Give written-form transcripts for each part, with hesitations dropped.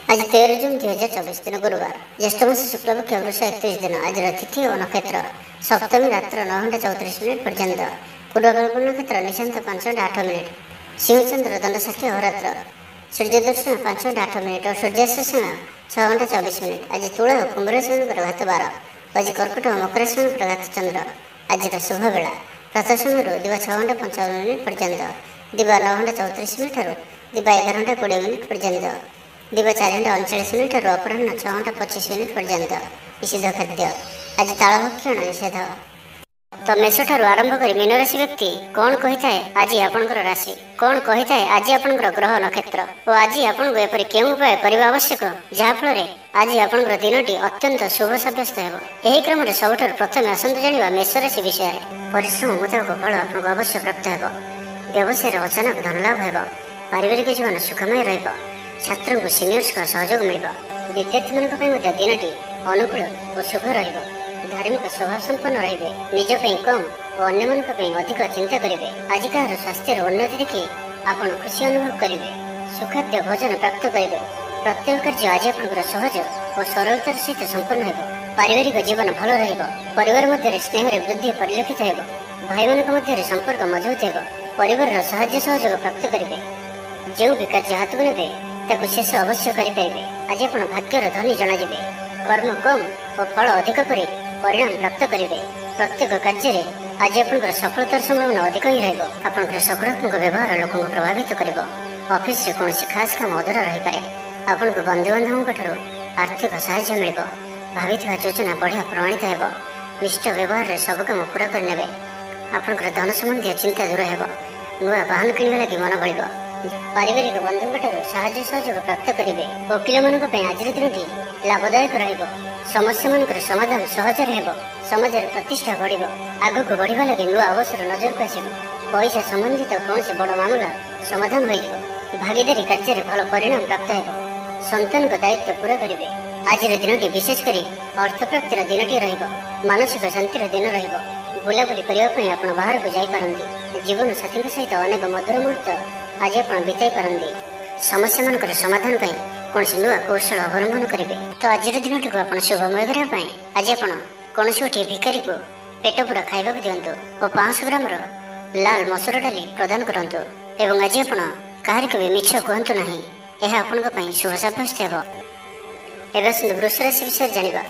आज 13 जून 2024 दिन गुरुवार ज्येष्ठ मास शुक्लपक्ष वृष 31 दिन। आज तिथि और नक्षत्र सप्तमी रात्र 9:34 पर्यंत। पूर्वकल्पना नक्षत्र निशांत 5:08 सिंहचंद्र दंड षष्ठी अहोरात्र। सूर्य दर्शन 5:08 और सूर्यास्त समय 6:24। आज तुला और कुंभ घात 12। आज कर्कट और मकर घात चंद्र। आज शुभ बेला प्रातः समय दिवा 6:55 पर्यंत, दिवा 9:34 दिवा 11:20 पर्यंत, दिवा 4:39 अपराह 6:25 पर्यंत। निषिद्ध खाद्य आज तालभक्षण निषेध। तो मेष ठारू आरंभ कर मीन राशि व्यक्ति कौन कही थाए आज आपणकर राशि, कौन कही थाए आज आपणकर ग्रह नक्षत्र और आज आपको एपरि केउं उपाय करने आवश्यक जहाँफल आज आपणकर दिनटी अत्यंत शुभ सब्यस्त हो। यही क्रम में सबुठ प्रथम आसतु जाना मेष राशि विषय में। परिश्रम मुताबक फल आपको अवश्य प्राप्त हो। व्यवसाय अचानक धनलाभ हो। पारिवारिक जीवन सुखमय रहिब। छात्रों को सीनियर्स का सहयोग मिल। विद्यार्थी मान दिनटी अनुकूल और शुभ रहिब। धार्मिक स्वभाव संपन्न रहिबे। निज कम और अन्य अधिक चिंता करेंगे। आज कहार स्वास्थ्य उन्नति देखि आपण खुशी अनुभव करेंगे। सुखाद्य भोजन प्राप्त करेंगे। प्रत्येक कार्य आज आपंकर सहज और सरलतार सहित संपन्न हो। पारिवारिक जीवन भल रहिब। परिवार मध्य स्नेह वृद्धि परिलक्षित हो। भाई मान संपर्क मजबूत हो। परिवार साहाय्य सहयोग प्राप्त करेंगे। जो भी कार्य हाथ में ने शेष अवश्य करेंगे। आज आप भाग्यर धनी जनाजे। कर्म कम और फल अधिक कर परिणाम प्राप्त करेंगे। प्रत्येक कार्य आज आपंकर सफलतार संभावना अधिक ही रहिब। आपंकर सकारात्मक व्यवहार लोक प्रभावित कर। ऑफिस रे कौन खास काम अधूरा रही पारे। आपण को बंधु बांधवों आर्थिक साहाय्य मिल। भावी योजना बढ़िया प्रमाणित हो। निष्ठ व्यवहार सब काम पूरा करने। आपंकर धन संबंधी चिंता दूर हो। नुआ वाहन किणवा लगी मन बढ़। पारिवारिक बंधुओं साहाय्य सहयोग प्राप्त करेंगे। वकिल मान आज दिन लाभदायक रहिब। समस्या मान समाधान सहज हो। समाज प्रतिष्ठा बढ़। आग को बढ़ा लगे नुआ अवसर नजर को आसो। पैसा संबंधित कौन बड़ मामला समाधान हो। भागीदारी कार्य भल परिणाम प्राप्त हो। संतान दायित्व पूरा करेंगे। आज दिन विशेषकर अर्थ प्राप्तिर दिन मानसिक शांतिर दिन बुलाबुली करने आप बाहर को जापारती। जीवन साथी सहित अनेक मधुर मुहूर्त आज आप बिताई पारती। समस्या मान समाधान कौन नुआ कौशल अवलंबन करेंगे। तो आज दिन टी आप शुभमय करने आज आप कौन गोटे भिखारी को पेट पूरा खावा दिंतु और 500 ग्राम लाल मसूर डाली प्रदान करूँ। एवं आज आप कह मिछ कहतु ना। यह आपण शुभ सब्यस्त हो। एवं वृष राशि विषय जाना।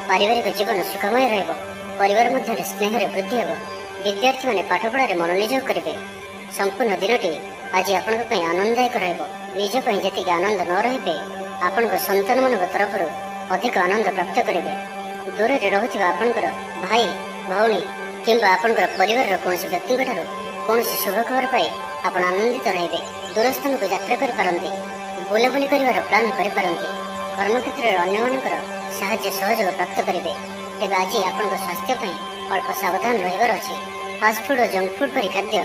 पारिवारिक जीवन सुखमय रहिब। परिवार मध्य स्नेह वृद्धि हो। विद्यार्थी मैंने पाठपढ़ार मनोनियोग करेंगे। संपूर्ण दिनटी आज आपण आनंददायक रहिब। निज जी आनंद न रही आपण संतान मान तरफ अधिक आनंद प्राप्त करेंगे। दूर में रोचा आपंकर भाई भौणी किंबा आपंकर परिवार कौन व्यक्ति कौन शुभ खबर पाई आप आनंदित रहिबे। दूर स्थान को यात्रा करपारती। बुलाबुली कर प्लान करपारती। कर्मक्षेत्र में अन्य मानकर साहाय्य सहयोग प्राप्त करेंगे। तेज आज आप स्वास्थ्य अल्प सावधान रही अच्छी। फास्टफुड और जंक फुड परी खाद्य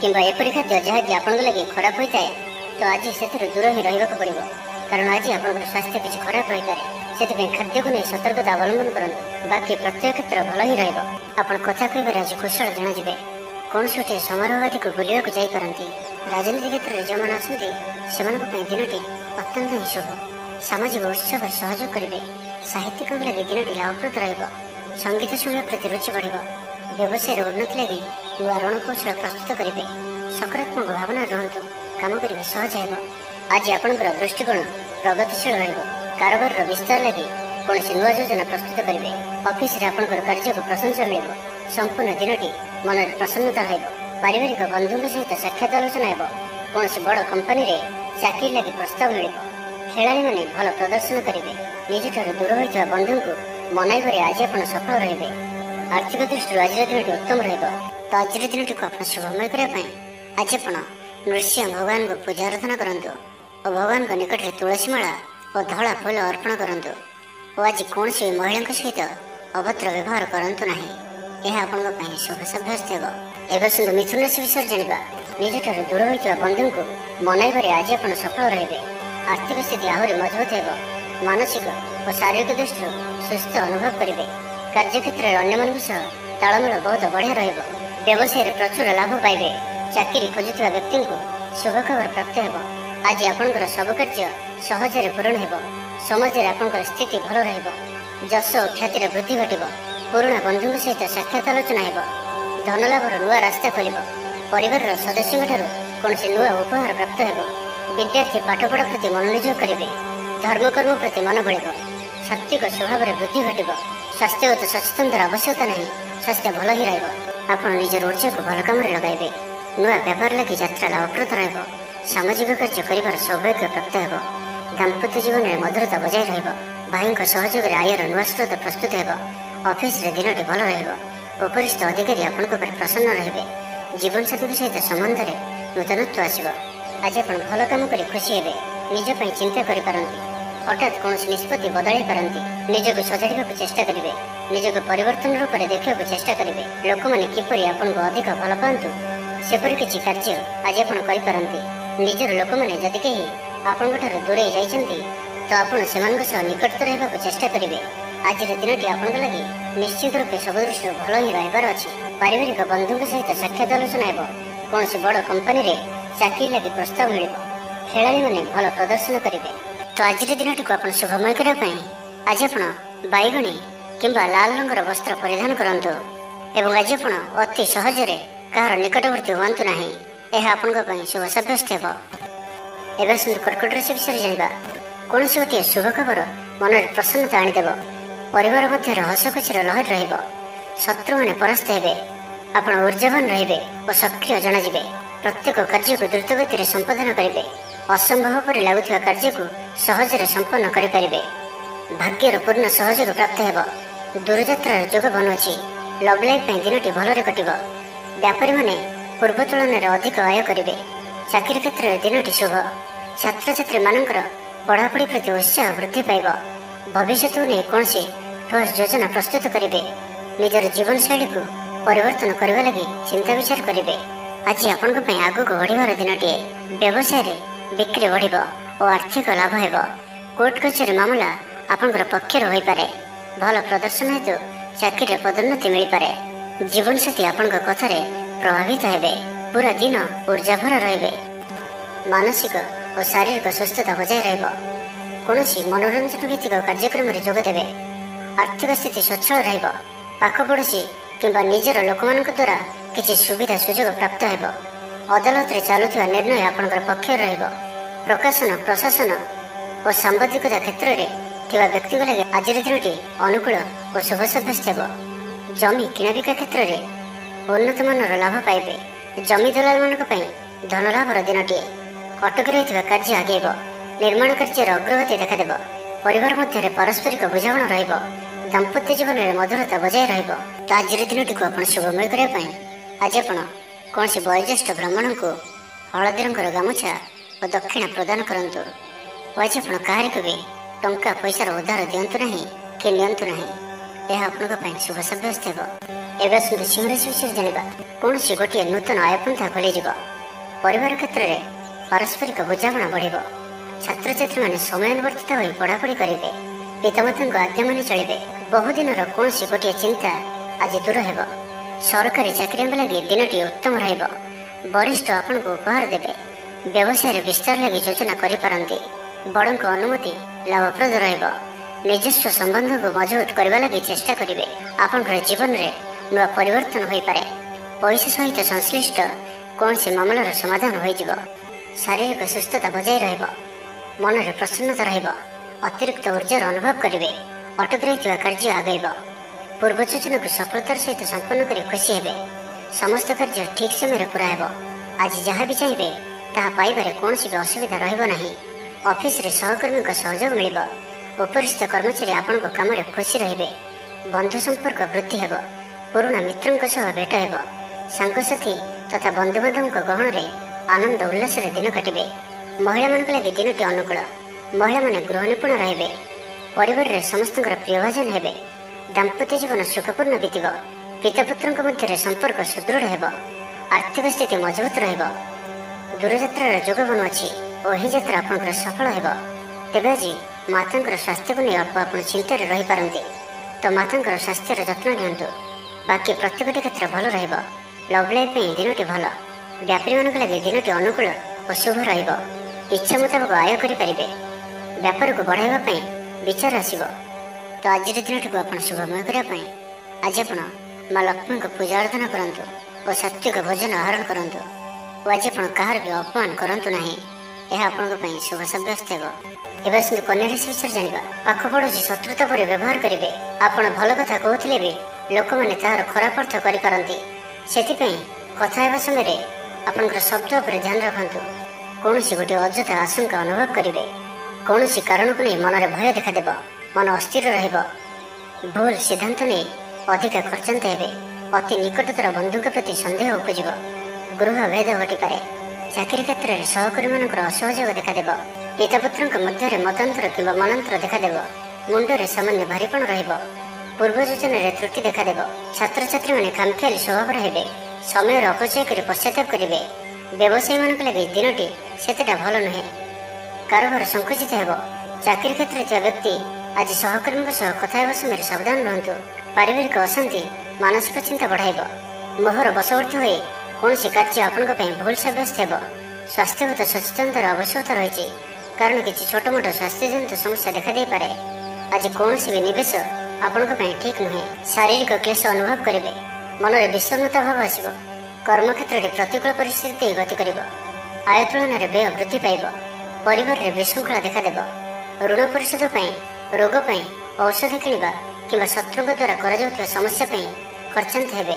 किंबा एपरी खाद्य जहाँकि आपन लगे खराब होता है तो आज से दूर ही रहा पड़ो। कारण आज आप स्वास्थ्य किसी खराब रही पारे। से खाद्य को नहीं सतर्कता अवलंबन करूँ। बाकी प्रत्येक क्षेत्र भल ही रहा। कथा कह आज कुशल जनाजे। कौन गोटे समारोह आदि को बुलाया जापारती। राजनीति क्षेत्र में जो मैंने आसती दिनटी अत्यंत ही शुभ। सामाजिक उत्सव सहयोग करेंगे। साहित्यिक लगे दिनटी लाभप्रद रहिब। संगीत शुणा प्रति रुचि बढ़। व्यवसाय उन्नति लगी नुआ रणकौशल प्रस्तुत करेंगे। सकारात्मक भावना रुहतु। काम करेंगे सहज हो। आज आपंकर दृष्टिकोण प्रगतिशील रहिब। कारोबार विस्तार लगी कौन नुआ योजना प्रस्तुत करेंगे। ऑफिस रे आपंकर कार्य को प्रशंसा मिल। संपूर्ण दिनटी मन प्रसन्नता रहिब। पारिवारिक बंधुओं सहित साक्षात आलोचना हो। कौन बड़ कंपनी रे चाकरी लगी प्रस्ताव मिल। खेलाड़ी मैंने भल प्रदर्शन करेंगे। निज दूर होता बंधु को मनाइबारे आज आप सफल रहिबे। आर्थिक दृष्टि आज दिन उत्तम रहिब। तो आज दिन टी आप शुभमय करने आज आप नृसिंह भगवान को पूजा आराधना करूँ और भगवान को निकट में तुलसी माला और धड़ा फूल अर्पण करूँ। और आज कौन महिला सहित अभद्र व्यवहार करूँ ना। यह आप शुभ सब्यस्त हो। एवं मिथुन राशि विषय जाना। निज दूर होता बंधु को मनाइबारे आज आप सफल रहिबे। आर्थिक स्थिति आहरी मजबूत हो। मानसिक और शारीरिक दृष्टि सुस्थ अनुभव करेंगे। कार्यक्षेत्र में अन्य मान तालमेल बहुत बढ़िया रहिब। व्यवसाय प्रचुर लाभ पाइबे। चाकरी खोजुवा व्यक्ति को शुभ खबर प्राप्त हो। आज आपंकर सब कार्य ସହଜରେ ପୂରଣ ହେବ। ସମାଜରେ ଆପଣଙ୍କର ସ୍ଥିତି ଭଲ ରହିବ। ଯଶ ଓ ଖ୍ୟାତିର ବୃଦ୍ଧି ଘଟିବ। ପୁରୁଣା ବନ୍ଧୁଙ୍କ ସହିତ ସାକ୍ଷାତ ଆଲୋଚନା ହେବ। ଧନଲାଭର ନୂଆ ରାସ୍ତା ଖୋଲିବ। ପରିବାରର ସଦସ୍ୟଙ୍କଠାରୁ କୌଣସି ନୂଆ ଉପହାର ପ୍ରାପ୍ତ ହେବ। ବିଦ୍ୟାର୍ଥୀ ପାଠପଢ଼ା ପ୍ରତି ମନୋନିଯୋଗ କରିବେ। ଧର୍ମକର୍ମ ପ୍ରତି ମନ ବଳିବ। ସାତ୍ତ୍ୱିକ ସ୍ୱଭାବରେ ବୃଦ୍ଧି ଘଟିବ। ସ୍ୱାସ୍ଥ୍ୟଗତ ସଚେତନତାର ଆବଶ୍ୟକତା ନାହିଁ। ସ୍ୱାସ୍ଥ୍ୟ ଭଲ ହିଁ ରହିବ। ଆପଣ ନିଜର ଉର୍ଜାକୁ ଭଲ କାମରେ ଲଗାଇବେ। ନୂଆ ବ୍ୟାପାର ଲାଗି ଯାତ୍ରା ଲାଭପ୍ରଦ ରହିବ। ସାମାଜିକ କାର୍ଯ୍ୟ କରିବାର ସୌଭାଗ୍ୟ ପ୍ରାପ୍ତ ହେବ। ଦାମ୍ପତ୍ୟ ଜୀବନରେ ମଧୁରତା ବଜାୟ ରହିବ। ଭାଇଙ୍କ ସହଯୋଗରେ ଆୟର ନୂଆ ସ୍ରୋତ ପ୍ରସ୍ତୁତ ହେବ। ଅଫିସରେ ଦିନଟି ଭଲ ରହିବ। ଉପରିସ୍ଥ ଅଧିକାରୀ ଆପଣଙ୍କ ଉପରେ ପ୍ରସନ୍ନ ରହିବେ। ଜୀବନସାଥୀଙ୍କ ସହିତ ସମ୍ବନ୍ଧରେ ନୂତନତ୍ୱ ଆସିବ। ଆଜି ଆପଣ ଭଲ କାମ କରି ଖୁସି ହେବେ। ନିଜ ପାଇଁ ଚିନ୍ତା କରିପାରନ୍ତି। ହଠାତ୍ କୌଣସି ନିଷ୍ପତ୍ତି ବଦଳାଇ ପାରନ୍ତି। ନିଜକୁ ସଜାଡ଼ିବାକୁ ଚେଷ୍ଟା କରିବେ। ନିଜକୁ ପରିବର୍ତ୍ତନ ରୂପରେ ଦେଖିବାକୁ ଚେଷ୍ଟା କରିବେ। ଲୋକମାନେ କିପରି ଆପଣଙ୍କୁ ଅଧିକ ଭଲ ପାଆନ୍ତୁ ସେପରି କିଛି କାର୍ଯ୍ୟ ଆଜି ଆପଣ କରିପାରନ୍ତି। ନିଜର ଲୋକମାନେ ଯଦି କେହି ଆପଣଙ୍କଠାରୁ ଦୂରେଇ ଯାଇଛନ୍ତି ତ ଆପଣ ସେମାନଙ୍କ ସହ ନିକଟତର ହେବାକୁ ଚେଷ୍ଟା କରିବେ। ଆଜିର ଦିନଟି ଆପଣଙ୍କ ଲାଗି ନିଶ୍ଚିତ ରୂପେ ସବୁ ଦୃଷ୍ଟିରୁ ଭଲ ହିଁ ରହିବାର ଅଛି। ପାରିବାରିକ ବନ୍ଧୁଙ୍କ ସହିତ ସାକ୍ଷାତ ଆଲୋଚନା ହେବ। କୌଣସି ବଡ଼ କମ୍ପାନୀରେ ଚାକିରି ଲାଗି ପ୍ରସ୍ତାବ ମିଳିବ। ଖେଳାଳିମାନେ ଭଲ ପ୍ରଦର୍ଶନ କରିବେ। ତ ଆଜିର ଦିନଟିକୁ ଆପଣ ଶୁଭମୟ କରିବା ପାଇଁ ଆଜି ଆପଣ ବାଇଗଣୀ କିମ୍ବା ଲାଲ ରଙ୍ଗର ବସ୍ତ୍ର ପରିଧାନ କରନ୍ତୁ ଏବଂ ଆଜି ଆପଣ ଅତି ସହଜରେ କାହାର ନିକଟବର୍ତ୍ତୀ ହୁଅନ୍ତୁ ନାହିଁ। ଏହା ଆପଣଙ୍କ ପାଇଁ ଶୁଭ ସାବ୍ୟସ୍ତ ହେବ। ଏବେ ଆସନ୍ତୁ କର୍କଟ ରାଶି ବିଷୟରେ ଜାଣିବା। କୌଣସି ଗୋଟିଏ ଶୁଭ ଖବର ମନରେ ପ୍ରସନ୍ନତା ଆଣିଦେବ। ପରିବାର ମଧ୍ୟରେ ହସ ଖୁସିର ଲହରୀ ରହିବ। ଶତ୍ରୁମାନେ ପରାସ୍ତ ହେବେ। ଆପଣ ଊର୍ଜାବାନ ରହିବେ ଓ ସକ୍ରିୟ ଜଣାଯିବେ। ପ୍ରତ୍ୟେକ କାର୍ଯ୍ୟକୁ ଦ୍ରୁତଗତିରେ ସମ୍ପାଦନ କରିବେ। ଅସମ୍ଭବ ପରି ଲାଗୁଥିବା କାର୍ଯ୍ୟକୁ ସହଜରେ ସମ୍ପନ୍ନ କରିପାରିବେ। ଭାଗ୍ୟର ପୂର୍ଣ୍ଣ ସହଯୋଗ ପ୍ରାପ୍ତ ହେବ। ଦୂରଯାତ୍ରାର ଯୋଗ ବନୁଅଛି। ଲଭ୍ ଲାଇଫ୍ ପାଇଁ ଦିନଟି ଭଲରେ କଟିବ। ବ୍ୟାପାରୀମାନେ ପୂର୍ବ ତୁଳନାରେ ଅଧିକ ଆୟ କରିବେ। ଚାକିରି କ୍ଷେତ୍ରରେ ଦିନଟି ଶୁଭ। ଛାତ୍ରଛାତ୍ରୀମାନଙ୍କର ପଢ଼ାପଢ଼ି ପ୍ରତି ଉତ୍ସାହ ବୃଦ୍ଧି ପାଇବ। ଭବିଷ୍ୟତକୁ ନେଇ କୌଣସି ଠୋସ୍ ଯୋଜନା ପ୍ରସ୍ତୁତ କରିବେ। ନିଜର ଜୀବନଶୈଳୀକୁ ପରିବର୍ତ୍ତନ କରିବା ଲାଗି ଚିନ୍ତା ବିଚାର କରିବେ। ଆଜି ଆପଣଙ୍କ ପାଇଁ ଆଗକୁ ବଢ଼ିବାର ଦିନଟିଏ। ବ୍ୟବସାୟରେ ବିକ୍ରି ବଢ଼ିବ ଓ ଆର୍ଥିକ ଲାଭ ହେବ। କୋର୍ଟ କଚେରୀ ମାମଲା ଆପଣଙ୍କର ପକ୍ଷରେ ହୋଇପାରେ। ଭଲ ପ୍ରଦର୍ଶନ ହେତୁ ଚାକିରିରେ ପଦୋନ୍ନତି ମିଳିପାରେ। ଜୀବନସାଥୀ ଆପଣଙ୍କ କଥାରେ ପ୍ରଭାବିତ ହେବେ। ପୁରା ଦିନ ଊର୍ଜାଭର ରହିବେ। ମାନସିକ ଓ ଶାରୀରିକ ସୁସ୍ଥତା ବଜାୟ ରହିବ। କୌଣସି ମନୋରଞ୍ଜନ ଭିତ୍ତିକ କାର୍ଯ୍ୟକ୍ରମରେ ଯୋଗ ଦେବେ। ଆର୍ଥିକ ସ୍ଥିତି ସ୍ୱଚ୍ଛଳ ରହିବ। ପାଖ ପଡ଼ୋଶୀ କିମ୍ବା ନିଜର ଲୋକମାନଙ୍କ ଦ୍ୱାରା କିଛି ସୁବିଧା ସୁଯୋଗ ପ୍ରାପ୍ତ ହେବ। ଅଦାଲତରେ ଚାଲୁଥିବା ନିର୍ଣ୍ଣୟ ଆପଣଙ୍କର ପକ୍ଷରେ ରହିବ। ପ୍ରକାଶନ ପ୍ରଶାସନ ଓ ସାମ୍ବାଦିକତା କ୍ଷେତ୍ରରେ ଥିବା ବ୍ୟକ୍ତିଙ୍କ ଲାଗି ଆଜିର ଦିନଟି ଅନୁକୂଳ ଓ ଶୁଭ ସାବ୍ୟସ୍ତ ହେବ। ଜମି କିଣାବିକା କ୍ଷେତ୍ରରେ ଉନ୍ନତମାନର ଲାଭ ପାଇବେ। ଜମି ଦଲାଲମାନଙ୍କ ପାଇଁ ଧନଲାଭର ଦିନଟିଏ। ଅଟକି ରହିଥିବା କାର୍ଯ୍ୟ ଆଗେଇବ। ନିର୍ମାଣ କାର୍ଯ୍ୟର ଅଗ୍ରଗତି ଦେଖାଦେବ। ପରିବାର ମଧ୍ୟରେ ପାରସ୍ପରିକ ବୁଝାମଣା ରହିବ। ଦାମ୍ପତ୍ୟ ଜୀବନରେ ମଧୁରତା ବଜାୟ ରହିବ। ତ ଆଜିର ଦିନଟିକୁ ଆପଣ ଶୁଭମୟ କରିବା ପାଇଁ ଆଜି ଆପଣ କୌଣସି ବୟୋଜ୍ୟେଷ୍ଠ ବ୍ରାହ୍ମଣଙ୍କୁ ହଳଦୀ ରଙ୍ଗର ଗାମୁଛା ଓ ଦକ୍ଷିଣା ପ୍ରଦାନ କରନ୍ତୁ। ଓ ଆଜି ଆପଣ କାହାରିକୁ ବି ଟଙ୍କା ପଇସାର ଉଦ୍ଧାର ଦିଅନ୍ତୁ ନାହିଁ କି ନିଅନ୍ତୁ ନାହିଁ। ଏହା ଆପଣଙ୍କ ପାଇଁ ଶୁଭ ସାବ୍ୟସ୍ତ ହେବ। ଏବେ ଆସନ୍ତୁ ସିଂହରାଶି ବିଷୟରେ ଜାଣିବା। କୌଣସି ଗୋଟିଏ ନୂତନ ଆୟପନ୍ଥା ଖୋଲିଯିବ। ପରିବାର କ୍ଷେତ୍ରରେ ପାରସ୍ପରିକ ବୁଝାମଣା ବଢ଼ିବ। ଛାତ୍ରଛାତ୍ରୀମାନେ ସମୟାନୁବର୍ତ୍ତିତ ହୋଇ ପଢ଼ାପଢ଼ି କରିବେ। ପିତାମାତାଙ୍କ ଆଜ୍ଞା ମାନି ଚଳିବେ। ବହୁଦିନର କୌଣସି ଗୋଟିଏ ଚିନ୍ତା ଆଜି ଦୂର ହେବ। ସରକାରୀ ଚାକିରିଙ୍କ ଲାଗି ଦିନଟି ଉତ୍ତମ ରହିବ। ବରିଷ୍ଠ ଆପଣଙ୍କୁ ଉପହାର ଦେବେ। ବ୍ୟବସାୟରେ ବିସ୍ତାର ଲାଗି ଯୋଜନା କରିପାରନ୍ତି। ବଡ଼ଙ୍କ ଅନୁମତି ଲାଭପ୍ରଦ ରହିବ। ନିଜସ୍ୱ ସମ୍ବନ୍ଧକୁ ମଜବୁତ କରିବା ଲାଗି ଚେଷ୍ଟା କରିବେ। ଆପଣଙ୍କର ଜୀବନରେ ନୂଆ ପରିବର୍ତ୍ତନ ହୋଇପାରେ। ପଇସା ସହିତ ସଂଶ୍ଳିଷ୍ଟ କୌଣସି ମାମଲାର ସମାଧାନ ହୋଇଯିବ। ଶାରୀରିକ ସୁସ୍ଥତା ବଜାୟ ରହିବ। ମନରେ ପ୍ରସନ୍ନତା ରହିବ। ଅତିରିକ୍ତ ଉର୍ଜାର ଅନୁଭବ କରିବେ। ଅଟକି ରହିଥିବା କାର୍ଯ୍ୟ ଆଗେଇବ। ପୂର୍ବ ଯୋଜନାକୁ ସଫଳତାର ସହିତ ସମ୍ପନ୍ନ କରି ଖୁସି ହେବେ। ସମସ୍ତ କାର୍ଯ୍ୟ ଠିକ୍ ସମୟରେ ପୁରା ହେବ। ଆଜି ଯାହା ବି ଚାହିଁବେ ତାହା ପାଇବାରେ କୌଣସି ବି ଅସୁବିଧା ରହିବ ନାହିଁ। ଅଫିସରେ ସହକର୍ମୀଙ୍କ ସହଯୋଗ ମିଳିବ। ଉପରିସ୍ଥ କର୍ମଚାରୀ ଆପଣଙ୍କ କାମରେ ଖୁସି ରହିବେ। ବନ୍ଧୁ ସମ୍ପର୍କ ବୃଦ୍ଧି ହେବ। ପୁରୁଣା ମିତ୍ରଙ୍କ ସହ ଭେଟ ହେବ। ସାଙ୍ଗସାଥୀ ତଥା ବନ୍ଧୁବାନ୍ଧବଙ୍କ ଗହଣରେ ଆନନ୍ଦ ଉଲ୍ଲାସରେ ଦିନ କାଟିବେ। ମହିଳାମାନଙ୍କ ଲାଗି ଦିନଟି ଅନୁକୂଳ। ମହିଳାମାନେ ଗୃହ ନିପୁଣ ରହିବେ। ପରିବାରରେ ସମସ୍ତଙ୍କର ପ୍ରିୟଭାଜନ ହେବେ। ଦାମ୍ପତ୍ୟ ଜୀବନ ସୁଖପୂର୍ଣ୍ଣ ବିତିବ। ପିତାପୁତ୍ରଙ୍କ ମଧ୍ୟରେ ସମ୍ପର୍କ ସୁଦୃଢ଼ ହେବ। ଆର୍ଥିକ ସ୍ଥିତି ମଜବୁତ ରହିବ। ଦୂରଯାତ୍ରାର ଯୋଗ ବନୁଅଛି ଓ ଏହି ଯାତ୍ରା ଆପଣଙ୍କର ସଫଳ ହେବ। ତେବେ ଆଜି ମାତାଙ୍କର ସ୍ୱାସ୍ଥ୍ୟକୁ ନେଇ ଅଳ୍ପ ଆପଣ ଚିନ୍ତାରେ ରହିପାରନ୍ତି। ତ ମାତାଙ୍କର ସ୍ୱାସ୍ଥ୍ୟର ଯତ୍ନ ନିଅନ୍ତୁ। ବାକି ପ୍ରତ୍ୟେକଟି କ୍ଷେତ୍ର ଭଲ ରହିବ। ଲଭ୍ ଲାଇଫ୍ ପାଇଁ ଦିନଟି ଭଲ। ବ୍ୟାପାରୀମାନଙ୍କ ଲାଗି ଦିନଟି ଅନୁକୂଳ ଓ ଶୁଭ ରହିବ। ଇଚ୍ଛା ମୁତାବକ ଆୟ କରିପାରିବେ। व्यापार को बढ़ावा विचार आसब। तो आज दिन को आप शुभमय करने आज आप माँ लक्ष्मी को पूजा आराधना करूँ और सात्विक भोजन आहरण करूँ और आज आप कहार भी अपमान करूँ ना, यह आपण शुभ सब्यस्त हो। कन्या राशि विषय जाना पाख पड़ोसी शत्रुता पर व्यवहार करेंगे। आपण भल कथा कहते भी लोक मैंने तार खराब अर्थ करपारती, से कथा समय आपंकर शब्द पर ध्यान रखु। कौन गोटे अଯଥା आशंका अनुभव करेंगे, कौन कारण को नहीं मन में भय देखादेव, मन अस्थिर रहिब, भूल सिद्धांत नहीं अधिक खर्चांत हे, अति निकटतर बंधु प्रति सन्देह उपजिव, गृह भेद घटिपे, चाकरी क्षेत्र में सहकर्मी मान असहयोग देखादेव, पितापुत्र मध्य मतांतर कि मनांतर देखादेव, मुंडे सामान्य भारीपण रहिब, पूर्व योजन त्रुटि देखादेव, छात्र छात्री मैंने खामखियाली स्वभाव रहे, समय अपचय कर पश्चाताप करेंगे। व्यवसायी मान लगे दिनटी सेतेटा भल नुहे, कारोबार संकुचित हो। चाकरी क्षेत्र में व्यक्ति आज सहकर्मी कथा समय सावधान रुहतु। पारिवारिक अशांति मानसिक चिंता बढ़ाइब, मोहर बशवर्ती हुए कौन कार्य आपण भूल सब्यस्त हो। स्वास्थ्यगत सचेतनतार आवश्यकता रही, कारण किसी छोट मोट स्वास्थ्यजनित समस्या देखा दे पारे। आज कौन भी निवेश आपण ठीक नुहे, शारीरिक क्लेश अनुभव करेंगे, मन में विषमता भाव आसब, कर्मक्षेत्र में प्रतिकूल परिस्थिति गति कर, आय तुलन में व्यय वृद्धि पाइब, परिवार में विशृंखला देखादेव, ऋण परिशोध रोग औषध किणवा कि शत्रु द्वारा कर समस्या खर्चांत हे।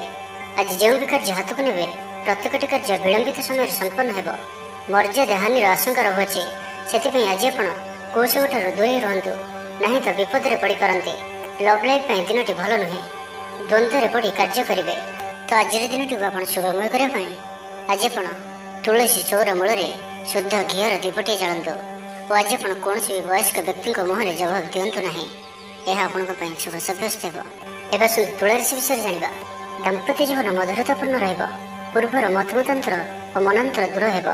आज जो भी कार्य हाथ को ने प्रत्येकटी कार्य विलंबित समय संपन्न हो। मर्यादा हानि आशंका रहुचे, से आज आप कौशल दूरे रुहतु, ना तो विपद में पड़ पारती। लव लाइफ दिनटी भल नुहे, द्वंद्व पड़ कार्य करेंगे। तो आज दिन को आप शुभमय करने आज आप तुलसी चौर मूल शुद्ध घीर दीपटे जातु और आज आप कौन भी वयस्क व्यक्ति मुहर जवाब दिंतु ना, यह आपण शुभ सब्यस्त हो। एवं तुलाराशि विषय जाना दाम्पत्य जीवन मधुरतापूर्ण पूर्वर मतमतांतर और मनांतर दूर हो।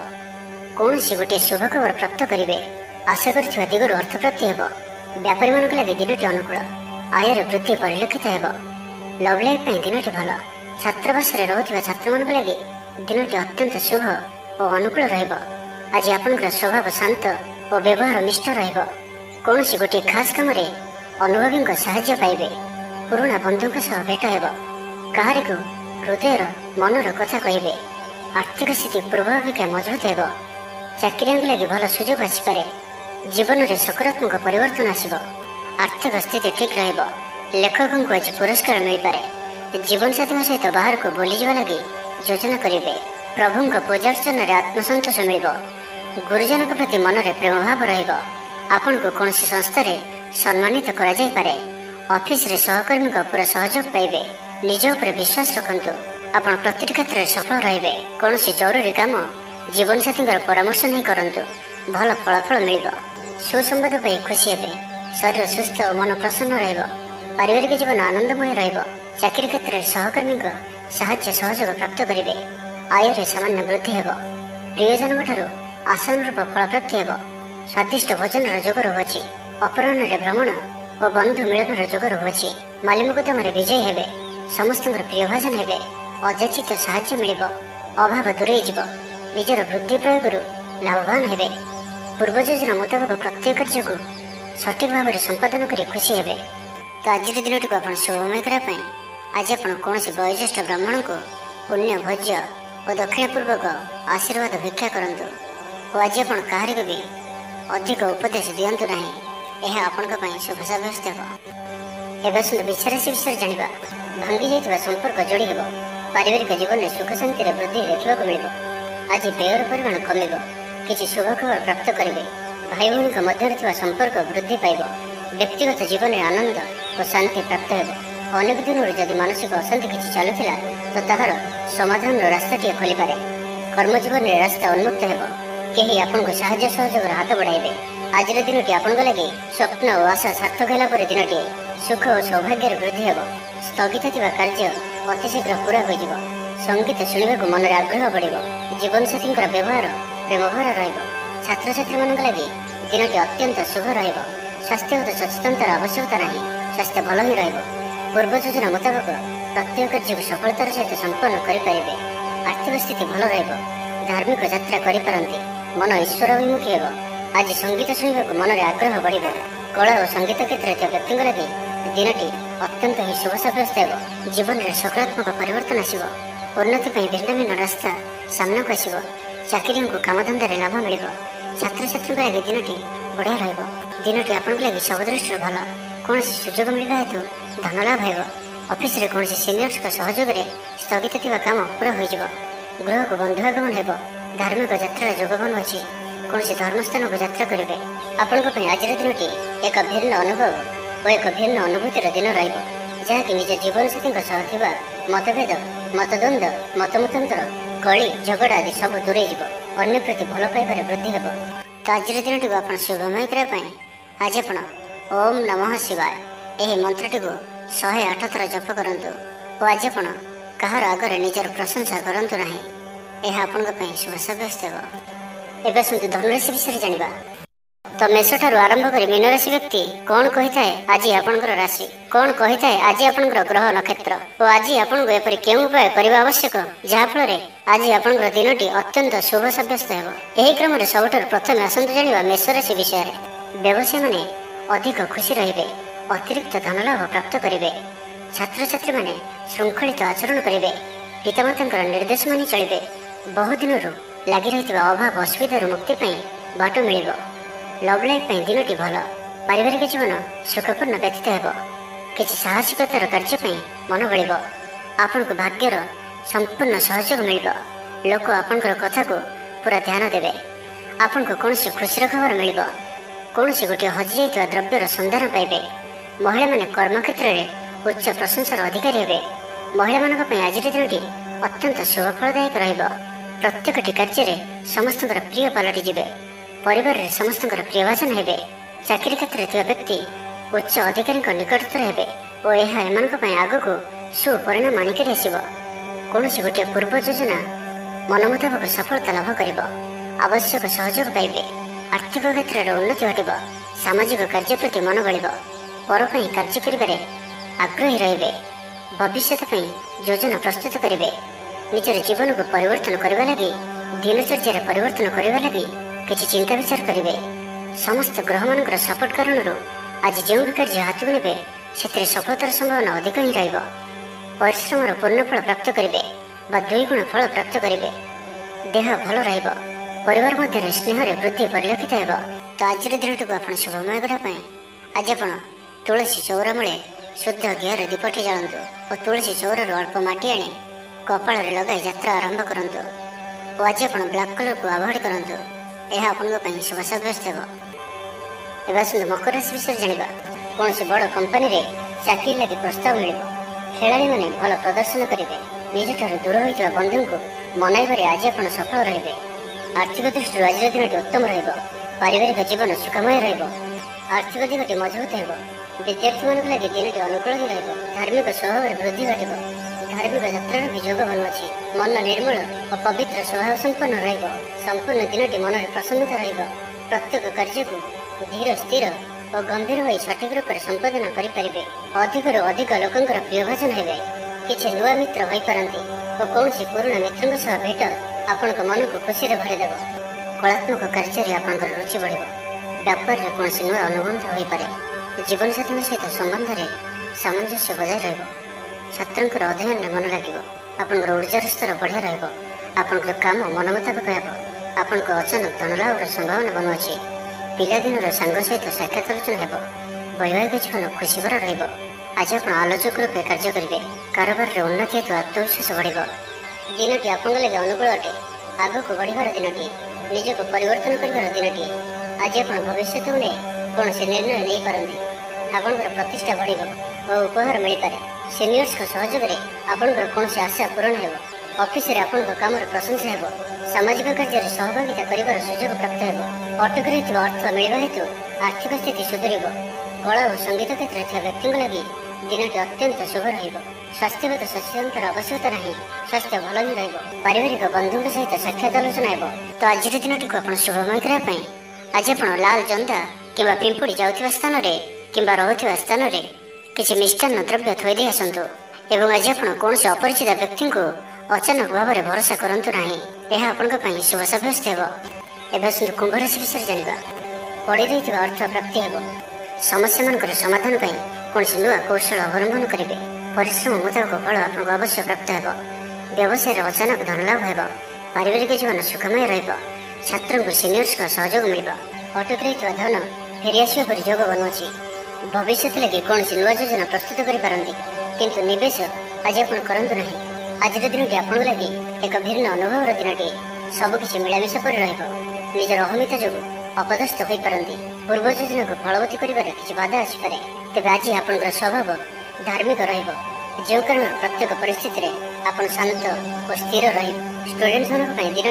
कौन गोटे शुभ खबर प्राप्त करेंगे, आशा कर दिगरू अर्थ प्राप्ति हो। व्यापारी मान लगे दिनटी अनुकूल, आयर वृद्धि परिलक्षित हो। लव लाइफ दिनटी भल, छात्रावास रोकवा छात्र मान लगे दिनटी अत्यंत शुभ और अनुकूल रहिब। आज आपनकर स्वभाव शांत और व्यवहार निष्ठ रहिब। कौन गोटे खास काम अनुभवी साहाय्य पाइबे, पुराणा बंधु भेट हो, कहारी को हृदय मनर कथा कहे, आर्थिक स्थिति पूर्व अपेक्षा मजबूत हो। चाकरी लगे भल सुजोग आसपे, जीवन में सकारात्मक परिवर्तन आसब, आर्थिक स्थिति ठीक रहिब। लेखकों को आज पुरस्कार मिल पारे। जीवन साथी सहित बाहर को बुली जावा लगी योजना करेंगे। प्रभु पूजार्चन में आत्मसंतोष मिल, गुरुजन प्रति मन में प्रेम भाव रन को कौन संस्था सम्मानित करे। ऑफिस रे सहकर्मी पूरा सहयोग पाइबे। निज उपर विश्वास रखु, आप प्रति क्षेत्र में सफल रहिबे। कौन जरूरी काम जीवन साथी परामर्श नहीं करंतु, भल फलाफल मिल। सुसंवाद पाई खुशी हे, शरीर सुस्थ और मन प्रसन्न रहिब। पारिवारिक जीवन आनंदमय रहिब। चाकरी क्षेत्र में सहकर्मी साहाय्य सहयोग प्राप्त करेंगे। आय सामान्य वृद्धि हो। प्रियजन ठारू आशानुरूप फल प्राप्ति हो। स्वादिष्ट भोजन जोग रहुछि। अपराह्न भ्रमण और बंधु मिलन जोग रहुछि। मालिमुकदम विजय हेबे। समस्त प्रिय भाजन हेबे। अजाचित साहाय्य मिल, अभाव दूरे जीव। निजर बुद्धि प्रयोग लाभवान हेबे। पूर्व योजना मुताबक प्रत्येक कार्य को सठिक भाव में संपादन कर खुशी हेबे। तो आज दिन को आप शुभमय करने आज आप कौन वयोज्येष्ठ ब्राह्मण को पुण्य भोज्य और दक्षिण पूर्वक आशीर्वाद भिक्षा करूँ और आज आप कहारी को भी अधिक उपदेश दिंतु ना, यह आपण शुभ सब्यस्त हो। एवं विचाराशि विषय जाना भांगी जाइए संपर्क जोड़ी हो। पारिवारिक जीवन में सुख शांति वृद्धि देखा मिल। आज व्ययर परिमाण कम, किसी शुभ खबर प्राप्त करेंगे। भाई भौणी मध्य संपर्क वृद्धि पाइब। व्यक्तिगत जीवन में आनंद और शांति प्राप्त हो। अनेक दिन जदि मानसिक अशांति किसी चलुला तो ताहार समाधान रास्ता टी खोली पारे। कर्मजीवन में रास्ता उन्मुक्त हो। कहीं आपको साहाय्य सहयोग हाथ बढ़ाइबे। आज दिन आपण लगे स्वप्न और आशा सार्थक होगा दिनटी सुख और सौभाग्य वृद्धि हो। स्थगित थी कार्य अतिशीघ्र पूरा हो। संगीत शुणा मन में आग्रह बढ़। जीवन साथी व्यवहार प्रेमभर रत्र छात्री मान लगे दिनटी अत्यंत शुभ रहिब। स्वास्थ्यगत सचेतनतार आवश्यकता नहीं, स्वास्थ्य भल ही रहिब। पूर्व योजना मुताबक प्रत्येक कार्य सफलतार सहित संपन्न करेंगे। आर्थिक स्थिति भल रहिब। धार्मिक यात्रा करें, मन ईश्वर अभिमुखी हो। ଆଜି ସଙ୍ଗୀତ ଶୁଣିବାକୁ ମନରେ ଆଗ୍ରହ ବଢ଼ିବ। କଳା ଓ ସଙ୍ଗୀତ କ୍ଷେତ୍ରରେ ଥିବା ବ୍ୟକ୍ତିଙ୍କ ଲାଗି ଦିନଟି ଅତ୍ୟନ୍ତ ହିଁ ଶୁଭ ସାବ୍ୟସ୍ତ ହେବ। ଜୀବନରେ ସକାରାତ୍ମକ ପରିବର୍ତ୍ତନ ଆସିବ। ଉନ୍ନତି ପାଇଁ ଭିନ୍ନ ଭିନ୍ନ ରାସ୍ତା ସାମ୍ନାକୁ ଆସିବ। ଚାକିରିଙ୍କୁ କାମଧନ୍ଦାରେ ଲାଭ ମିଳିବ। ଛାତ୍ରଛାତ୍ରୀଙ୍କ ଲାଗି ଦିନଟି ବଢ଼ିଆ ରହିବ। ଦିନଟି ଆପଣଙ୍କ ଲାଗି ସବୁ ଦୃଷ୍ଟିରୁ ଭଲ। କୌଣସି ସୁଯୋଗ ମିଳିବା ହେତୁ ଧନ ଲାଭ ହେବ। ଅଫିସରେ କୌଣସି ସିନିୟର୍ସଙ୍କ ସହଯୋଗରେ ସ୍ଥଗିତ ଥିବା କାମ ପୁରା ହୋଇଯିବ। ଗୃହକୁ ବନ୍ଧୁ ଆଗମନ ହେବ। ଧାର୍ମିକ ଯାତ୍ରାର ଯୋଗ ବନୁଅଛି। କୌଣସି ଧର୍ମସ୍ଥାନକୁ ଯାତ୍ରା କରିବେ। ଆପଣଙ୍କ ପାଇଁ ଆଜିର ଦିନଟି ଏକ ଭିନ୍ନ ଅନୁଭବ ଓ ଏକ ଭିନ୍ନ ଅନୁଭୂତିର ଦିନ ରହିବ, ଯାହାକି ନିଜ ଜୀବନସାଥୀଙ୍କ ସହ ଥିବା ମତଭେଦ, ମତଦ୍ୱନ୍ଦ୍ୱ, ମତମତାନ୍ତର, କଳି ଝଗଡ଼ା ଆଦି ସବୁ ଦୂରେଇ ଯିବ। ଅନ୍ୟ ପ୍ରତି ଭଲ ପାଇବାରେ ବୃଦ୍ଧି ହେବ। ତ ଆଜିର ଦିନଟିକୁ ଆପଣ ଶୁଭମୟ କରିବା ପାଇଁ ଆଜି ଆପଣ ଓମ୍ ନମଃ ଶିବାୟ ଏହି ମନ୍ତ୍ରଟିକୁ 108 ଥର ଜପ କରନ୍ତୁ ଓ ଆଜି ଆପଣ କାହାର ଆଗରେ ନିଜର ପ୍ରଶଂସା କରନ୍ତୁ ନାହିଁ। ଏହା ଆପଣଙ୍କ ପାଇଁ ଶୁଭ ସାବ୍ୟସ୍ତ ହେବ। ଏବେ ଆସନ୍ତୁ ଧନୁରାଶି ବିଷୟରେ ଜାଣିବା। ତ ମେଷଠାରୁ ଆରମ୍ଭ କରି ମୀନ ରାଶି ବ୍ୟକ୍ତି କଣ କହିଥାଏ ଆଜି ଆପଣଙ୍କର ରାଶି, କଣ କହିଥାଏ ଆଜି ଆପଣଙ୍କର ଗ୍ରହ ନକ୍ଷତ୍ର ଓ ଆଜି ଆପଣଙ୍କୁ ଏପରି କେଉଁ ଉପାୟ କରିବା ଆବଶ୍ୟକ ଯାହାଫଳରେ ଆଜି ଆପଣଙ୍କର ଦିନଟି ଅତ୍ୟନ୍ତ ଶୁଭ ସାବ୍ୟସ୍ତ ହେବ। ଏହି କ୍ରମରେ ସବୁଠାରୁ ପ୍ରଥମେ ଆସନ୍ତୁ ଜାଣିବା ମେଷ ରାଶି ବିଷୟରେ। ବ୍ୟବସାୟୀମାନେ ଅଧିକ ଖୁସି ରହିବେ। ଅତିରିକ୍ତ ଧନଲାଭ ପ୍ରାପ୍ତ କରିବେ। ଛାତ୍ରଛାତ୍ରୀମାନେ ଶୃଙ୍ଖଳିତ ଆଚରଣ କରିବେ। ପିତାମାତାଙ୍କର ନିର୍ଦ୍ଦେଶ ମାନି ଚଳିବେ। ବହୁଦିନରୁ ଲାଗି ରହିଥିବା ଅଭାବ ଅସୁବିଧାରୁ ମୁକ୍ତି ପାଇଁ ବାଟ ମିଳିବ। ଲଭ୍ ଲାଇଫ୍ ପାଇଁ ଦିନଟି ଭଲ। ପାରିବାରିକ ଜୀବନ ସୁଖପୂର୍ଣ୍ଣ ବ୍ୟତୀତ ହେବ। କିଛି ସାହସିକତାର କାର୍ଯ୍ୟ ପାଇଁ ମନ ବଳିବ। ଆପଣଙ୍କୁ ଭାଗ୍ୟର ସମ୍ପୂର୍ଣ୍ଣ ସହଯୋଗ ମିଳିବ। ଲୋକ ଆପଣଙ୍କର କଥାକୁ ପୁରା ଧ୍ୟାନ ଦେବେ। ଆପଣଙ୍କୁ କୌଣସି ଖୁସିର ଖବର ମିଳିବ। କୌଣସି ଗୋଟିଏ ହଜିଯାଇଥିବା ଦ୍ରବ୍ୟର ସନ୍ଧାନ ପାଇବେ। ମହିଳାମାନେ କର୍ମକ୍ଷେତ୍ରରେ ଉଚ୍ଚ ପ୍ରଶଂସାର ଅଧିକାରୀ ହେବେ। ମହିଳାମାନଙ୍କ ପାଇଁ ଆଜିର ଦିନଟି ଅତ୍ୟନ୍ତ ଶୁଭଫଳଦାୟକ ରହିବ। ପ୍ରତ୍ୟେକଟି କାର୍ଯ୍ୟରେ ସମସ୍ତଙ୍କର ପ୍ରିୟ ପାଲଟିଯିବେ। ପରିବାରରେ ସମସ୍ତଙ୍କର ପ୍ରିୟଭାଜନ ହେବେ। ଚାକିରି କ୍ଷେତ୍ରରେ ଥିବା ବ୍ୟକ୍ତି ଉଚ୍ଚ ଅଧିକାରୀଙ୍କ ନିକଟତର ହେବେ ଓ ଏହା ଏମାନଙ୍କ ପାଇଁ ଆଗକୁ ସୁପରିଣାମ ଆଣିକରି ଆସିବ। କୌଣସି ଗୋଟିଏ ପୂର୍ବ ଯୋଜନା ମନ ମୁତାବକ ସଫଳତା ଲାଭ କରିବ। ଆବଶ୍ୟକ ସହଯୋଗ ପାଇବେ। ଆର୍ଥିକ କ୍ଷେତ୍ରରେ ଉନ୍ନତି ଘଟିବ। ସାମାଜିକ କାର୍ଯ୍ୟ ପ୍ରତି ମନ ବଳିବ। ପର ପାଇଁ କାର୍ଯ୍ୟ କରିବାରେ ଆଗ୍ରହୀ ରହିବେ। ଭବିଷ୍ୟତ ପାଇଁ ଯୋଜନା ପ୍ରସ୍ତୁତ କରିବେ। ନିଜର ଜୀବନକୁ ପରିବର୍ତ୍ତନ କରିବା ଲାଗି, ଦିନଚର୍ଯ୍ୟାରେ ପରିବର୍ତ୍ତନ କରିବା ଲାଗି କିଛି ଚିନ୍ତା ବିଚାର କରିବେ। ସମସ୍ତ ଗ୍ରହମାନଙ୍କର ସପୋର୍ଟ କାରଣରୁ ଆଜି ଯେଉଁ ବି କାର୍ଯ୍ୟ ହାତକୁ ନେବେ ସେଥିରେ ସଫଳତାର ସମ୍ଭାବନା ଅଧିକ ହିଁ ରହିବ। ପରିଶ୍ରମର ପୂର୍ଣ୍ଣ ଫଳ ପ୍ରାପ୍ତ କରିବେ ବା 2 ଗୁଣ ଫଳ ପ୍ରାପ୍ତ କରିବେ। ଦେହ ଭଲ ରହିବ। ପରିବାର ମଧ୍ୟରେ ସ୍ନେହରେ ବୃଦ୍ଧି ପରିଲକ୍ଷିତ ହେବ। ତ ଆଜିର ଦିନଟିକୁ ଆପଣ ଶୁଭମୟ କରିବା ପାଇଁ ଆଜି ଆପଣ ତୁଳସୀ ଚଉରା ମୂଳେ ଶୁଦ୍ଧ ଘିଅରେ ଦୀପଟି ଜାଳନ୍ତୁ ଓ ତୁଳସୀ ଚଉରାରୁ ଅଳ୍ପ ମାଟି ଆଣି କପାଳରେ ଲଗାଇ ଯାତ୍ରା ଆରମ୍ଭ କରନ୍ତୁ ଓ ଆଜି ଆପଣ ବ୍ଲାକ୍ କଲରକୁ ଆଭଏଡ୍ କରନ୍ତୁ। ଏହା ଆପଣଙ୍କ ପାଇଁ ଶୁଭ ସାବ୍ୟସ୍ତ ହେବ। ଏବେ ଆସନ୍ତୁ ମକର ରାଶି ବିଷୟରେ ଜାଣିବା। କୌଣସି ବଡ଼ କମ୍ପାନୀରେ ଚାକିରି ଲାଗି ପ୍ରସ୍ତାବ ମିଳିବ। ଖେଳାଳିମାନେ ଭଲ ପ୍ରଦର୍ଶନ କରିବେ। ନିଜଠାରୁ ଦୂର ହୋଇଥିବା ବନ୍ଧୁଙ୍କୁ ମନାଇବାରେ ଆଜି ଆପଣ ସଫଳ ରହିବେ। ଆର୍ଥିକ ଦୃଷ୍ଟିରୁ ଆଜିର ଦିନଟି ଉତ୍ତମ ରହିବ। ପାରିବାରିକ ଜୀବନ ସୁଖମୟ ରହିବ। ଆର୍ଥିକ ଦିଗଟି ମଜବୁତ ହେବ। ବିଦ୍ୟାର୍ଥୀମାନଙ୍କ ଲାଗି ଦିନଟି ଅନୁକୂଳ ହିଁ ରହିବ। ଧାର୍ମିକ ସ୍ୱଭାବରେ ବୃଦ୍ଧି ଘଟିବ। ଧାର୍ମିକ ଯାତ୍ରାର ବି ଯୋଗ ବନୁଅଛି। ମନ ନିର୍ମଳ ଓ ପବିତ୍ର ସ୍ୱଭାବ ସମ୍ପନ୍ନ ରହିବ। ସମ୍ପୂର୍ଣ୍ଣ ଦିନଟି ମନରେ ପ୍ରସନ୍ନତା ରହିବ। ପ୍ରତ୍ୟେକ କାର୍ଯ୍ୟକୁ ଧୀର ସ୍ଥିର ଓ ଗମ୍ଭୀର ହୋଇ ସଠିକ ରୂପରେ ସମ୍ପାଦନ କରିପାରିବେ। ଅଧିକରୁ ଅଧିକ ଲୋକଙ୍କର ପ୍ରିୟଭାଜନ ହେବେ। କିଛି ନୂଆ ମିତ୍ର ହୋଇପାରନ୍ତି ଓ କୌଣସି ପୁରୁଣା ମିତ୍ରଙ୍କ ସହ ଭେଟ ଆପଣଙ୍କ ମନକୁ ଖୁସିରେ ଭରିଦେବ। କଳାତ୍ମକ କାର୍ଯ୍ୟରେ ଆପଣଙ୍କର ରୁଚି ବଢ଼ିବ। ବ୍ୟାପାରରେ କୌଣସି ନୂଆ ଅନୁବନ୍ଧ ହୋଇପାରେ। ଜୀବନସାଥୀଙ୍କ ସହିତ ସମ୍ବନ୍ଧରେ ସାମଞ୍ଜସ୍ୟ ବଜାୟ ରହିବ। ଛାତ୍ରଙ୍କର ଅଧ୍ୟୟନରେ ମନ ଲାଗିବ। ଆପଣଙ୍କର ଉର୍ଜାର ସ୍ତର ବଢ଼ିଆ ରହିବ। ଆପଣଙ୍କର କାମ ମନ ମୁତାବକ ହେବ। ଆପଣଙ୍କ ଅଚାନକ ଧନଲାଭର ସମ୍ଭାବନା ବନୁଅଛି। ପିଲାଦିନର ସାଙ୍ଗ ସହିତ ସାକ୍ଷାତ ଆଲୋଚନା ହେବ। ବୈବାହିକ ଜୀବନ ଖୁସି ଭରା ରହିବ। ଆଜି ଆପଣ ଆଲୋଚକ ରୂପେ କାର୍ଯ୍ୟ କରିବେ। କାରବାରରେ ଉନ୍ନତି ହେତୁ ଆତ୍ମବିଶ୍ୱାସ ବଢ଼ିବ। ଦିନଟି ଆପଣଙ୍କ ଲାଗି ଅନୁକୂଳ ଅଟେ। ଆଗକୁ ବଢ଼ିବାର ଦିନଟି, ନିଜକୁ ପରିବର୍ତ୍ତନ କରିବାର ଦିନଟି। ଆଜି ଆପଣ ଭବିଷ୍ୟତକୁ ନେଇ କୌଣସି ନିର୍ଣ୍ଣୟ ନେଇପାରନ୍ତି। ଆପଣଙ୍କର ପ୍ରତିଷ୍ଠା ବଢ଼ିବ ଓ ଉପହାର ମିଳିପାରେ। ସିନିୟର୍ସଙ୍କ ସହଯୋଗରେ ଆପଣଙ୍କର କୌଣସି ଆଶା ପୂରଣ ହେବ। ଅଫିସରେ ଆପଣଙ୍କ କାମର ପ୍ରଶଂସା ହେବ। ସାମାଜିକ କାର୍ଯ୍ୟରେ ସହଭାଗିତା କରିବାର ସୁଯୋଗ ପ୍ରାପ୍ତ ହେବ। ଅଟକି ରହିଥିବା ଅର୍ଥ ମିଳିବା ହେତୁ ଆର୍ଥିକ ସ୍ଥିତି ସୁଧୁରିବ। କଳା ଓ ସଙ୍ଗୀତ କ୍ଷେତ୍ରରେ ଥିବା ବ୍ୟକ୍ତିଙ୍କ ଲାଗି ଦିନଟି ଅତ୍ୟନ୍ତ ଶୁଭ ରହିବ। ସ୍ୱାସ୍ଥ୍ୟଗତ ସଚେତନତାର ଆବଶ୍ୟକତା ନାହିଁ। ସ୍ୱାସ୍ଥ୍ୟ ଭଲ ହିଁ ରହିବ। ପାରିବାରିକ ବନ୍ଧୁଙ୍କ ସହିତ ସାକ୍ଷାତ ଆଲୋଚନା ହେବ। ତ ଆଜିର ଦିନଟିକୁ ଆପଣ ଶୁଭମୟ କରିବା ପାଇଁ ଆଜି ଆପଣ ଲାଲ ଜନ୍ଦା କିମ୍ବା ପିମ୍ପୁଡ଼ି ଯାଉଥିବା ସ୍ଥାନରେ କିମ୍ବା ରହୁଥିବା ସ୍ଥାନରେ କିଛି ମିଷ୍ଟାନ୍ନ ଦ୍ରବ୍ୟ ଥୋଇ ଦେଇ ଆସନ୍ତୁ ଏବଂ ଆଜି ଆପଣ କୌଣସି ଅପରିଚିତ ବ୍ୟକ୍ତିଙ୍କୁ ଅଚାନକ ଭାବରେ ଭରସା କରନ୍ତୁ ନାହିଁ। ଏହା ଆପଣଙ୍କ ପାଇଁ ଶୁଭ ସାବ୍ୟସ୍ତ ହେବ। ଏବେ ଆସନ୍ତୁ କୁମ୍ଭ ରାଶି ବିଷୟରେ ଜାଣିବା। पड़ी रही अर्थ प्राप्ति हेब समस्या मान समाधान पर कौन नुआ कौशल अवलंबन करेंगे परिश्रम मुताबक फल आपको अवश्य प्राप्त हो व्यवसाय अचानक धनलाभ हो पारिवारिक जीवन सुखमय रत्र को सिनियर्स का सहयोग मिल अटक रही धन फेरीआसा पर योग बनाऊँगी भविष्य लगे कौन नुआ योजना प्रस्तुत करते निवेश आज आप करूँ ना आज दिन टी आपको लगे एक भिन्न अनुभव दिन सबकि मिलामिशा पर निजर अहमिता जो अपदस्थ हो पारती पूर्व योजना को फलवती कर बाधा आसपे तेज आज आप स्वभाव धार्मिक जो कारण प्रत्येक परिस्थिति आप शांत और स्थिर स्टूडेंट्स मान दिन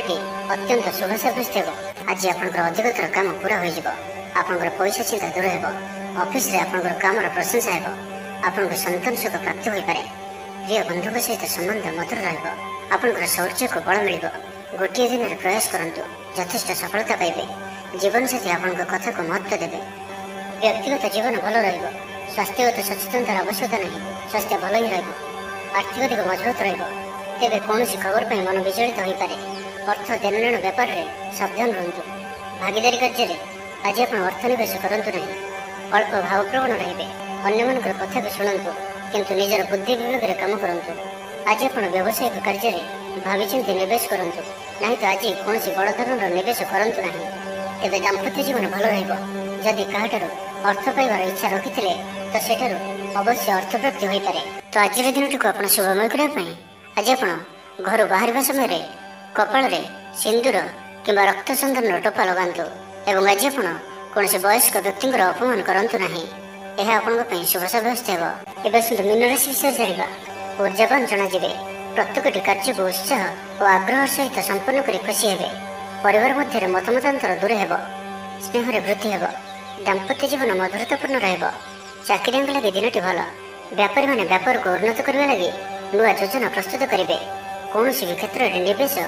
अत्यंत शुभ सब्यस्त हो आज आप अधिकतर काम पूरा हो पैसा चिंता दूर हो ऑफिस रे आप काम प्रशंसा हो आपको संतान सुख प्राप्त हो पारे प्रिय बंधु सहित संबंध मधुर रहा शौर्य को बल मिल गोटे दिन में प्रयास करूँ यथेष्ट सफलता पाइबे जीवन साथी आपण कथा को महत्व देवे व्यक्तिगत जीवन भल स्वास्थ्यगत सचेतनतार आवश्यकता नहीं स्वास्थ्य भल ही आर्थिक दिग मजबूत तेज कौन खबर पर मन विचलित हो पारे अर्थ देनलेन व्यापार में सावधान रुहतु भागीदारी कार्य आज आप अर्थनिवेश करूँ ना अल्प भावप्रवण रे अन्य कथा को शुणु किंतु निजर बुद्धि विवेक काम करूँ आज आप व्यावसायिक कार्य भाविचिंती निवेश करूँ ना तो आज कौन बड़ धरण निवेश करूँ ना तेज दाम्पत्य जीवन भल रदि क्या अर्थ पाइबार इच्छा रखी तो सेठार अवश्य अर्थ प्राप्ति हो पारे तो आज दिन को आप शुभमय करने आज आप घर बाहर समय कपाल सिंदूर कि रक्त चंदन टोपा लगातु एवं आज आप कौन वयस्क व्यक्ति अपमान करूँ ना यह आप शुभ सब्यस्त हो मीन राशि विषय जाना ऊर्जावान जनाजे प्रत्येक कार्य को उत्साह और आग्रह सहित संपन्न कर खुशी हे परिवार मध्य मतमतांतर दूर हो स्नेह वृद्धि हो दाम्पत्य जीवन मधुरतापूर्ण चाकरी लगे दिन भल व्यापारी मैंने व्यापार को उन्नत करने लगे नुआ योजना प्रस्तुत करेंगे कौन भी क्षेत्र में निवेश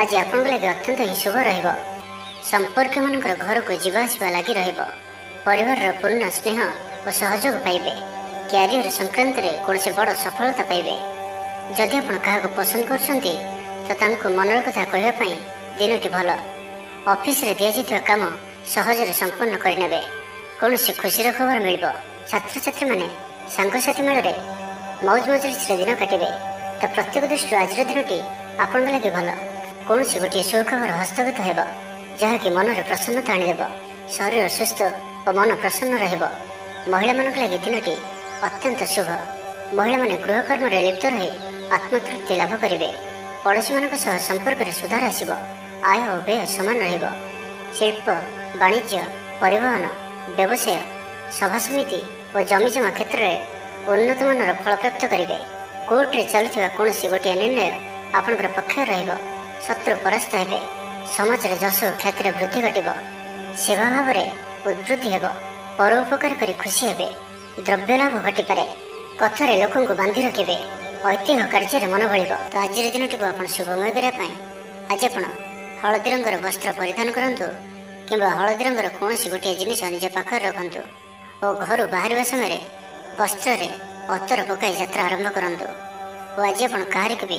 आज आप लगे अत्यंत ही शुभ संपर्क मान घर को जावासवा लगी परिवार पूर्ण स्नेह और सहयोग पाइबे क्यारियर संक्रांत कौन बड़ सफलता पाइबे जदि आप क्या पसंद कर मनर कथा कहवाई दिन भल ऑफिस रे दि जाता काम सहजरे संपन्न करने कौन खुशी खबर मिल छात्र छात्री मैंने सांगसाथी मेल मौज मजलिस दिन काटे तो प्रत्येक दृष्टि आज दिन आपण लगे भल कौन गोटे सुखबर हस्तगत हो जहाँकि मन में प्रसन्नता आणदेव शरीर सुस्थ और मन प्रसन्न महिला मान लगे दिन अत्यंत शुभ महिला माने गृहकर्म लिप्त रही आत्मतृप्ति लाभ करेंगे पड़ोशी मान संपर्क में सुधार आसब आय और व्यय समान शिल्प वाणिज्य परिवहन व्यवसाय सभा समिति और जमीजमा क्षेत्र में उन्नत मानर फल प्राप्त करेंगे कोर्ट रे चलुवा कौन गोटे निर्णय आपण पक्ष शत्रु परास्त हे समाज में जश ख्यातिर वृद्धि घटव सेवा भाव में उद्वृद्धि हो परोपकार कर खुशी हे द्रव्य लाभ घटिपे कथार लोक बांधि रखे ऐतिह्य कार्य मन बल तो आज दिन टी आप शुभमय करने आज आप हलदी रंगर वस्त्र परिधान करूँ कि हलदी रंगर कौन गोटे जिनिस निज पाखे रखु और घर बाहर समय वस्त्र अतर पकाई यात्रा आरंभ करूँ और आज आप कहारिक भी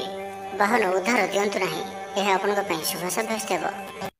वाहन उद्धार दिंतु ना यह आप शुभ सब्यस्त हो।